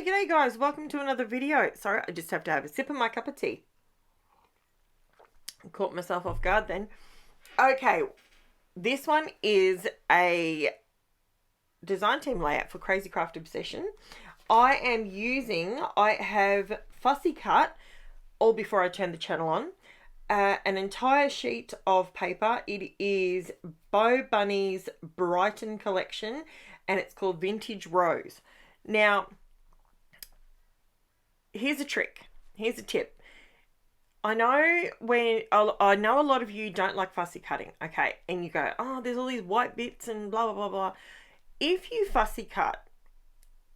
G'day guys, welcome to another video. Sorry, I just have to have a sip of my cup of tea. Caught myself off guard then. Okay, this one is a design team layout for Crazy Craft Obsession. I have fussy cut, all before I turn the channel on, an entire sheet of paper. It is Bo Bunny's Brighton collection and it's called Vintage Rose. Now, here's a trick. Here's a tip. I know a lot of you don't like fussy cutting, okay? And you go, oh, there's all these white bits and blah, blah, blah, blah. If you fussy cut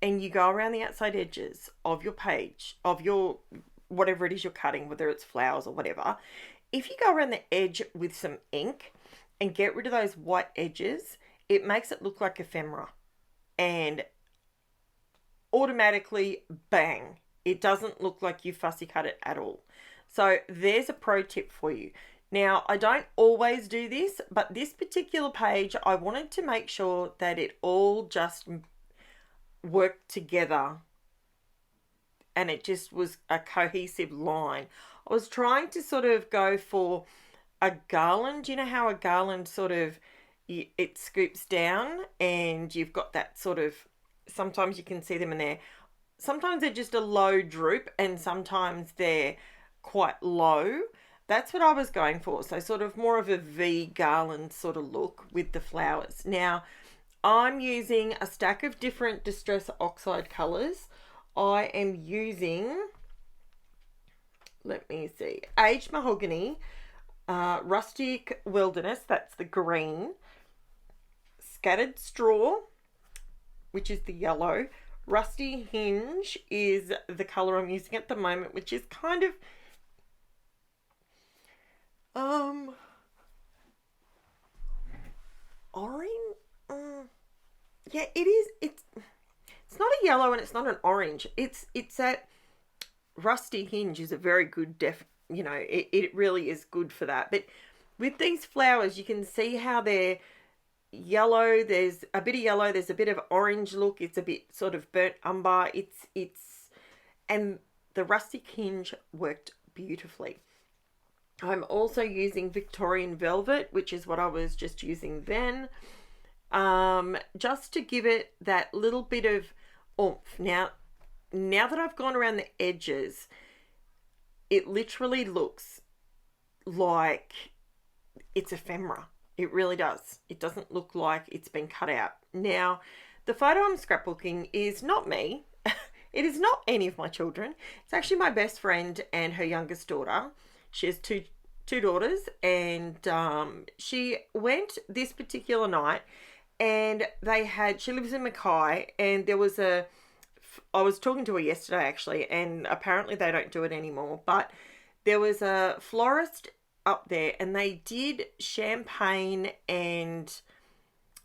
and you go around the outside edges of your page, of your, whatever it is you're cutting, whether it's flowers or whatever, if you go around the edge with some ink and get rid of those white edges, it makes it look like ephemera. And automatically, bang, it doesn't look like you fussy cut it at all. So there's a pro tip for you. Now, I don't always do this, but this particular page, I wanted to make sure that it all just worked together and it just was a cohesive line. I was trying to sort of go for a garland. You know how a garland sort of, it scoops down and you've got that sort of, sometimes you can see them in there. Sometimes they're just a low droop and sometimes they're quite low. That's what I was going for. So sort of more of a V garland sort of look with the flowers. Now, I'm using a stack of different Distress Oxide colours. I am using, let me see, Aged Mahogany, Rustic Wilderness, that's the green, Scattered Straw, which is the yellow, Rusty Hinge is the colour I'm using at the moment, which is kind of orange. Yeah, it is. It's not a yellow and it's not an orange. It's that Rusty Hinge is a very good it really is good for that. But with these flowers, you can see how they're yellow. There's a bit of yellow, there's a bit of orange look, it's a bit sort of burnt umber. And the Rustic Hinge worked beautifully. I'm also using Victorian Velvet, which is what I was just using then, just to give it that little bit of oomph. Now that I've gone around the edges, it literally looks like it's ephemera. It really does. It doesn't look like it's been cut out. Now, the photo I'm scrapbooking is not me. It is not any of my children. It's actually my best friend and her youngest daughter. She has two daughters, and she went this particular night, and she lives in Mackay, and I was talking to her yesterday actually, and apparently they don't do it anymore, but there was a florist up there and they did champagne and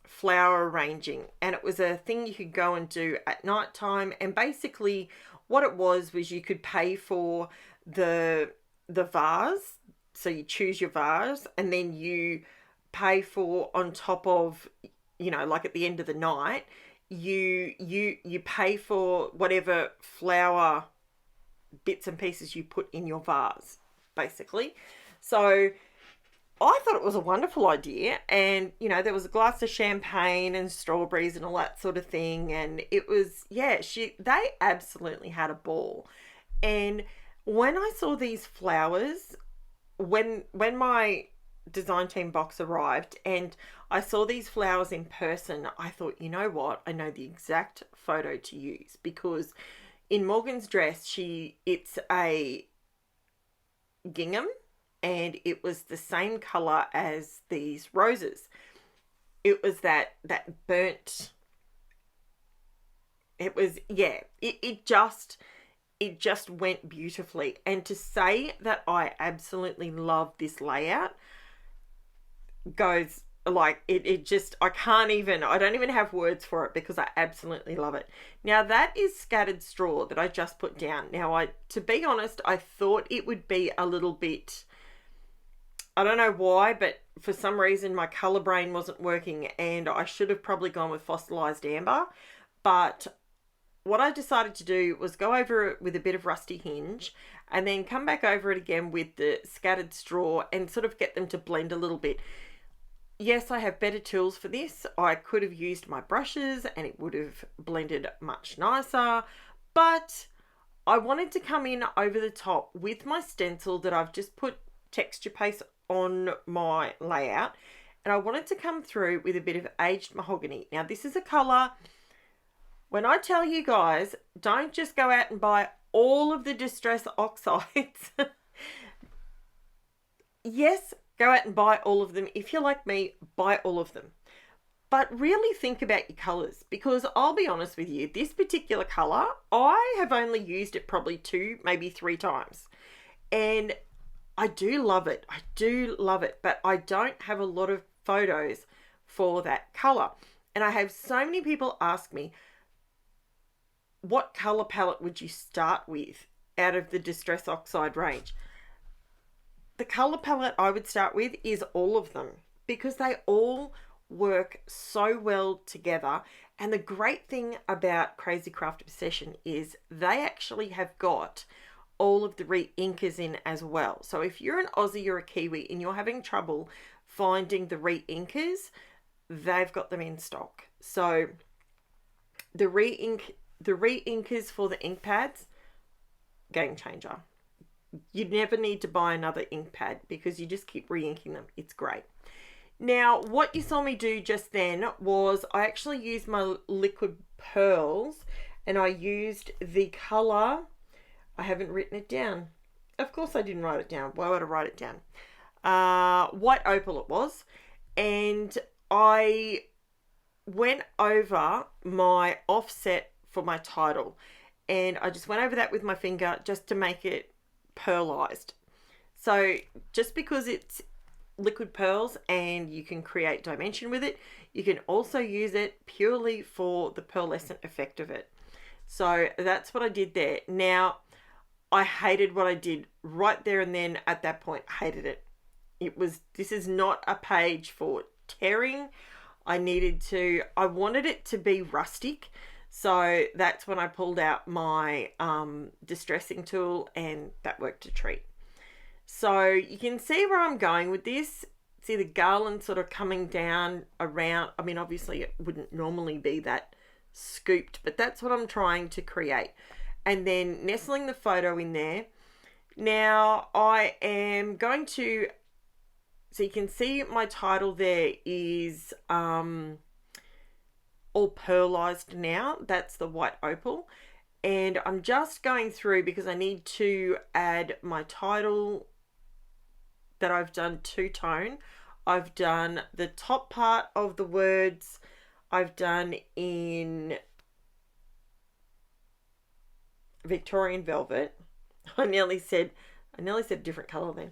flower arranging, and it was a thing you could go and do at night time. And basically what it was you could pay for the vase. So you choose your vase and then you pay for, on top of, like at the end of the night, you pay for whatever flower bits and pieces you put in your vase, basically. So I thought it was a wonderful idea, and there was a glass of champagne and strawberries and all that sort of thing, and it was, they absolutely had a ball. And when I saw these flowers, when my design team box arrived and I saw these flowers in person, I thought, you know what, I know the exact photo to use, because in Morgan's dress, it's a gingham, and it was the same color as these roses. It was that burnt, it was, it just went beautifully. And to say that I absolutely love this layout goes like, it just, I don't even have words for it, because I absolutely love it. Now that is Scattered Straw that I just put down. Now to be honest, I thought it would be a little bit, I don't know why, but for some reason my color brain wasn't working and I should have probably gone with fossilized amber, but what I decided to do was go over it with a bit of Rusty Hinge and then come back over it again with the scattered straw and sort of get them to blend a little bit. Yes, I have better tools for this. I could have used my brushes and it would have blended much nicer, but I wanted to come in over the top with my stencil that I've just put texture paste on my layout, and I wanted to come through with a bit of aged mahogany. Now, this is a colour, when I tell you guys, don't just go out and buy all of the Distress Oxides. Yes, go out and buy all of them. If you're like me, buy all of them. But really think about your colours, because I'll be honest with you, this particular colour, I have only used it probably 2, maybe 3 times. And I do love it. I do love it, but I don't have a lot of photos for that colour. And I have so many people ask me, what colour palette would you start with out of the Distress Oxide range? The colour palette I would start with is all of them, because they all work so well together. And the great thing about Crazy Craft Obsession is they actually have got all of the re-inkers in as well. So if you're an Aussie or a Kiwi and you're having trouble finding the re-inkers, they've got them in stock. So the re-inkers for the ink pads, game changer. You never need to buy another ink pad because you just keep re-inking them. It's great. Now, what you saw me do just then was I actually used my liquid pearls, and I used the colour, I haven't written it down. Of course I didn't write it down. Why would I write it down? White opal it was. And I went over my offset for my title, and I just went over that with my finger just to make it pearlized. So just because it's liquid pearls and you can create dimension with it, you can also use it purely for the pearlescent effect of it. So that's what I did there. Now, I hated what I did right there and then at that point. Hated it. This is not a page for tearing. I wanted it to be rustic. So that's when I pulled out my distressing tool, and that worked a treat. So you can see where I'm going with this. See the garland sort of coming down around. I mean, obviously it wouldn't normally be that scooped, but that's what I'm trying to create. And then nestling the photo in there. Now I am going to, so you can see my title there is all pearlized now. That's the white opal. And I'm just going through because I need to add my title that I've done two-tone. I've done the top part of the words. I've done in Victorian Velvet. I nearly said a different colour then.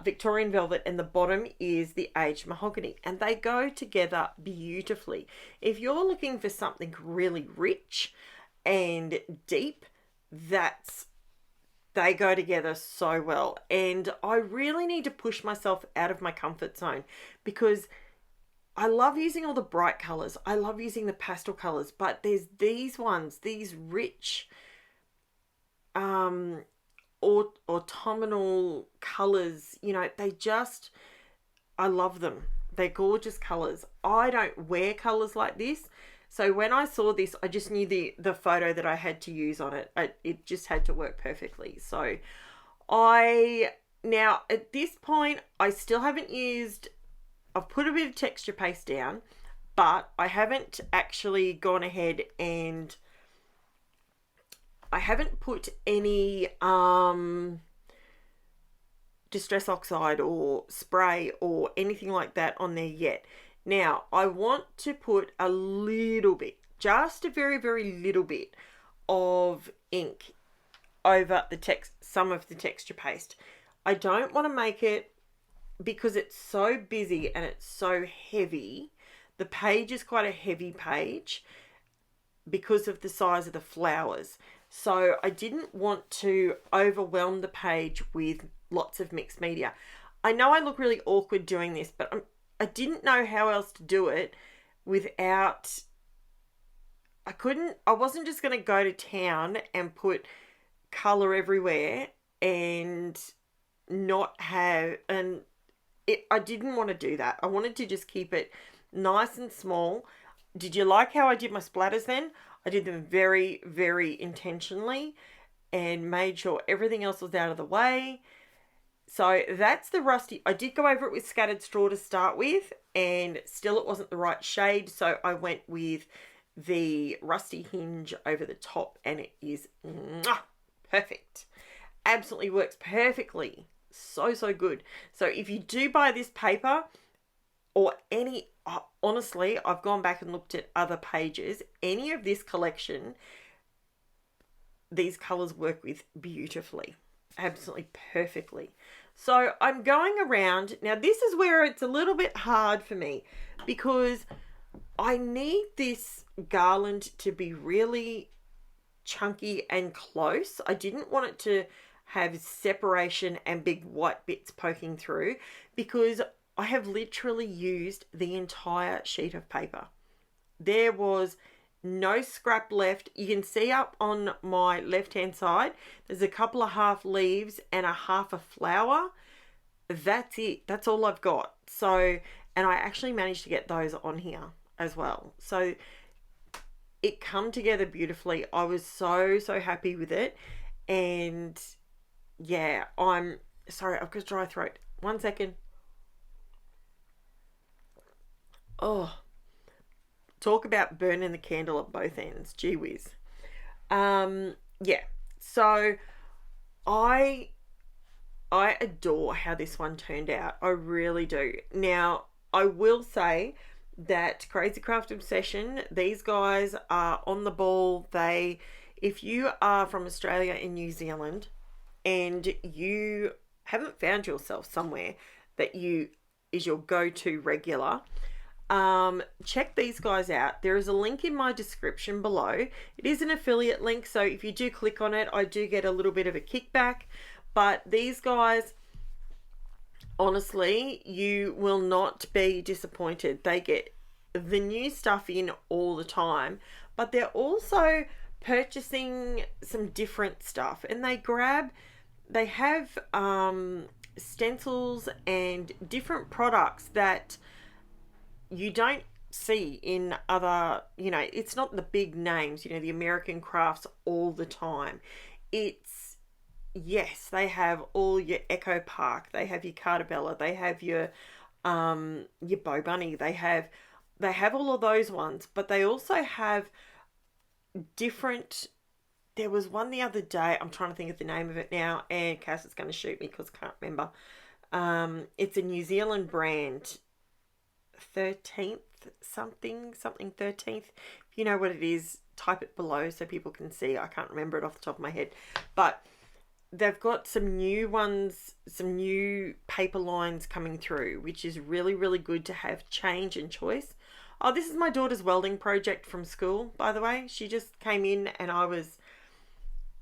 Victorian Velvet, and the bottom is the aged mahogany, and they go together beautifully. If you're looking for something really rich and deep, they go together so well. And I really need to push myself out of my comfort zone, because I love using all the bright colours. I love using the pastel colours, but there's these ones, these rich autumnal colours, you know, I love them. They're gorgeous colours. I don't wear colours like this. So when I saw this, I just knew the photo that I had to use on it. It just had to work perfectly. So now at this point, I still haven't used, I've put a bit of texture paste down, but I haven't actually gone ahead and I haven't put any Distress Oxide or spray or anything like that on there yet. Now, I want to put a little bit, just a very, very little bit of ink over some of the texture paste. I don't want to make it, because it's so busy and it's so heavy. The page is quite a heavy page because of the size of the flowers. So I didn't want to overwhelm the page with lots of mixed media. I know I look really awkward doing this, but I didn't know how else to do it without, I wasn't just going to go to town and put color everywhere and not have, I didn't want to do that. I wanted to just keep it nice and small. Did you like how I did my splatters then? I did them very, very intentionally and made sure everything else was out of the way. So that's the Rusty. I did go over it with scattered straw to start with, and still it wasn't the right shade. So I went with the Rusty Hinge over the top, and it is perfect. Absolutely works perfectly. So, so good. So if you do buy this paper or any, honestly, I've gone back and looked at other pages. Any of this collection, these colours work with beautifully. Absolutely perfectly. So I'm going around. Now this is where it's a little bit hard for me because I need this garland to be really chunky and close. I didn't want it to have separation and big white bits poking through because I have literally used the entire sheet of paper. There was no scrap left. You can see up on my left hand side there's a couple of half leaves and a half a flower. That's it. That's all I've got. So, and I actually managed to get those on here as well. So it come together beautifully. I was so happy with it. And yeah, I'm sorry, I've got a dry throat. 1 second. Oh, talk about burning the candle at both ends. Gee whiz. Yeah. So I adore how this one turned out. I really do. Now, I will say that Crazy Craft Obsession, these guys are on the ball. If you are from Australia and New Zealand and you haven't found yourself somewhere that is your go-to regular, check these guys out. There is a link in my description below. It is an affiliate link, so if you do click on it, I do get a little bit of a kickback. But these guys, honestly, you will not be disappointed. They get the new stuff in all the time, but they're also purchasing some different stuff, and they have stencils and different products that you don't see in other, it's not the big names, the American crafts all the time. Yes, they have all your Echo Park, they have your Cartabella, they have your Bow Bunny, they have all of those ones, but they also have different. There was one the other day, I'm trying to think of the name of it now, and Cass is going to shoot me because I can't remember. It's a New Zealand brand, 13th something 13th. If you know what it is, type it below so people can see. I can't remember it off the top of my head, but they've got some new ones, some new paper lines coming through, which is really, really good to have change and choice. Oh, this is my daughter's welding project from school, by the way. She just came in and I was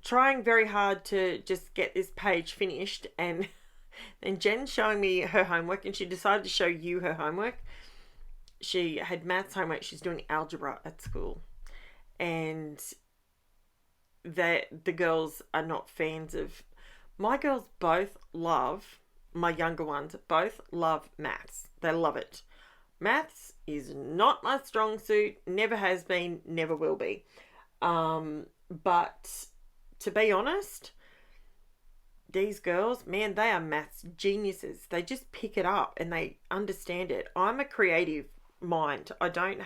trying very hard to just get this page finished, and Jen's showing me her homework, and she decided to show you her homework. She had maths homework. She's doing algebra at school, and the girls are not fans of. My girls my younger ones both love maths. They love it. Maths is not my strong suit, never has been, never will be. But to be honest, these girls, man, they are maths geniuses. They just pick it up and they understand it. I'm a creative mind. I don't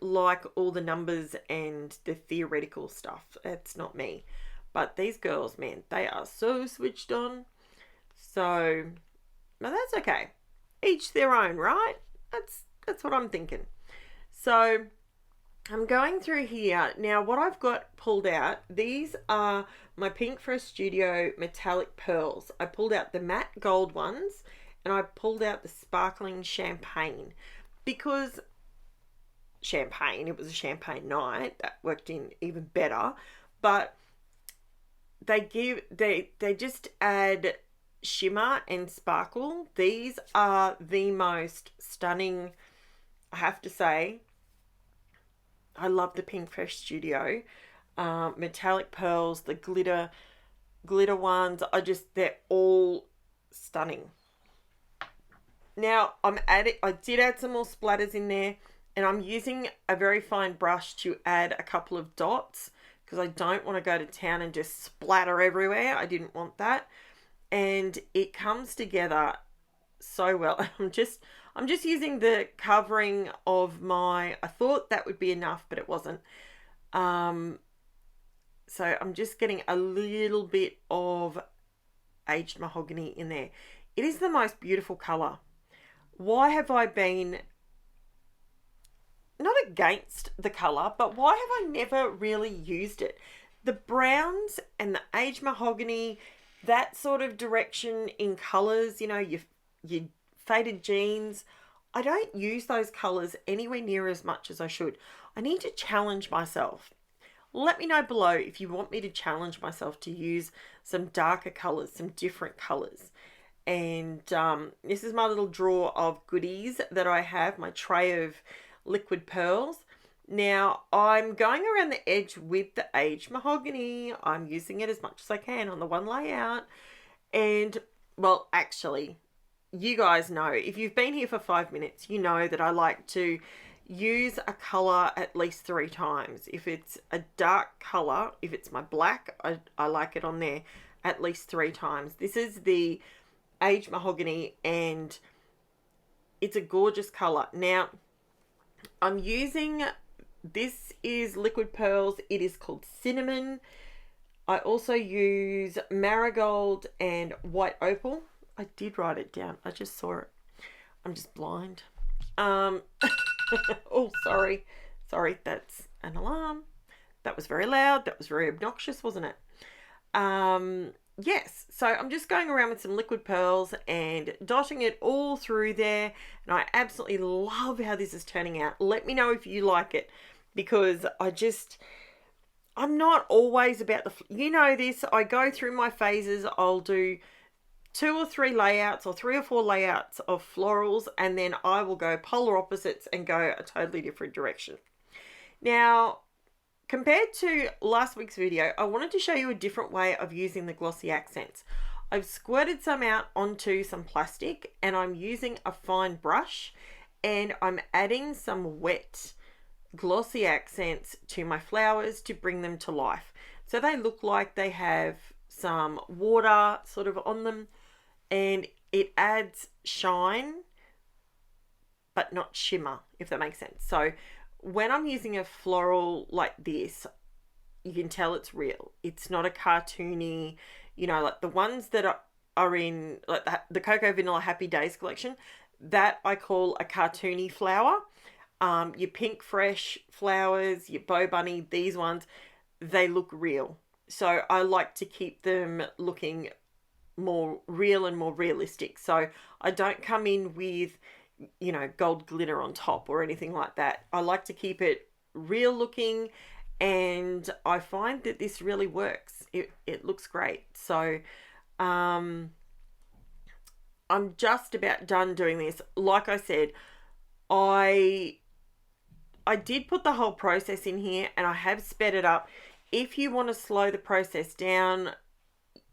like all the numbers and the theoretical stuff. It's not me. But these girls, man, they are so switched on. So, but that's okay. Each their own, right? That's what I'm thinking. So, I'm going through here. Now, what I've got pulled out, these are my PINKFRESH Studio Metallic Pearls. I pulled out the matte gold ones, and I pulled out the sparkling champagne because it was a champagne night. That worked in even better. But they just add shimmer and sparkle. These are the most stunning, I have to say. I love the PINKFRESH Studio metallic pearls, the glitter ones. They're all stunning. Now I did add some more splatters in there, and I'm using a very fine brush to add a couple of dots because I don't want to go to town and just splatter everywhere. I didn't want that. And it comes together so well. I'm just using the covering of I thought that would be enough, but it wasn't. So I'm just getting a little bit of aged mahogany in there. It is the most beautiful colour. Why have I been not against the colour, but why have I never really used it? The browns and the aged mahogany, that sort of direction in colours, you know, your faded jeans, I don't use those colours anywhere near as much as I should. I need to challenge myself. Let me know below if you want me to challenge myself to use some darker colours, some different colours. And this is my little drawer of goodies that I have, my tray of liquid pearls. Now, I'm going around the edge with the aged mahogany. I'm using it as much as I can on the one layout. And, well, actually, you guys know, if you've been here for 5 minutes, you know that I like to use a colour at least 3 times. If it's a dark colour, if it's my black, I like it on there at least 3 times. This is the aged mahogany, and it's a gorgeous colour. Now, I'm using, this is liquid pearls. It is called cinnamon. I also use marigold and white opal. I did write it down. I just saw it. I'm just blind. Oh, sorry. Sorry, that's an alarm. That was very loud. That was very obnoxious, wasn't it? Yes, so I'm just going around with some liquid pearls and dotting it all through there. And I absolutely love how this is turning out. Let me know if you like it, because I'm not always about you know this, I go through my phases. I'll do 2 or 3 layouts or 3 or 4 layouts of florals, and then I will go polar opposites and go a totally different direction. Now, compared to last week's video, I wanted to show you a different way of using the glossy accents. I've squirted some out onto some plastic, and I'm using a fine brush, and I'm adding some wet glossy accents to my flowers to bring them to life. So they look like they have some water sort of on them, and it adds shine but not shimmer, if that makes sense. So when I'm using a floral like this, you can tell it's real. It's not a cartoony, you know, like the ones that are in like the Cocoa Vanilla Happy Days collection, that I call a cartoony flower. Your PINKFRESH flowers, your Bow Bunny, these ones, they look real. So I like to keep them looking more real and more realistic. So I don't come in with, you know, gold glitter on top or anything like that. I like to keep it real looking, and I find that this really works. It looks great. So I'm just about done doing this. Like I said, I did put the whole process in here, and I have sped it up. If you want to slow the process down,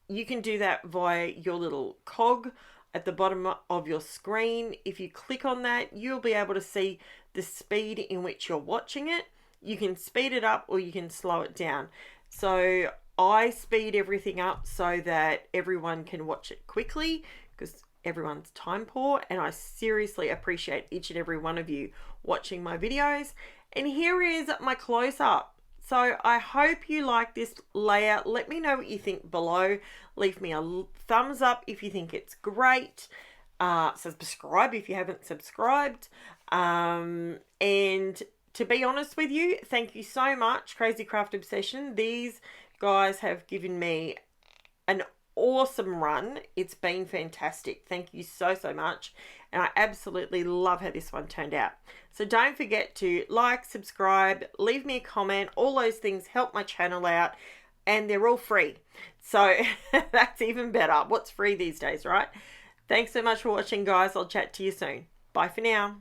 you can do that via your little cog at the bottom of your screen. If you click on that, you'll be able to see the speed in which you're watching it. You can speed it up or you can slow it down. So I speed everything up so that everyone can watch it quickly, because everyone's time poor, and I seriously appreciate each and every one of you watching my videos. And here is my close-up. So I hope you like this layout. Let me know what you think below. Leave me a thumbs up if you think it's great. Subscribe if you haven't subscribed. And to be honest with you, thank you so much, Crazy Craft Obsession. These guys have given me an awesome run. It's been fantastic. Thank you so much, and I absolutely love how this one turned out. So don't forget to like, subscribe, leave me a comment. All those things help my channel out, and they're all free, so that's even better. What's free these days, right? Thanks so much for watching, guys. I'll chat to you soon. Bye for now.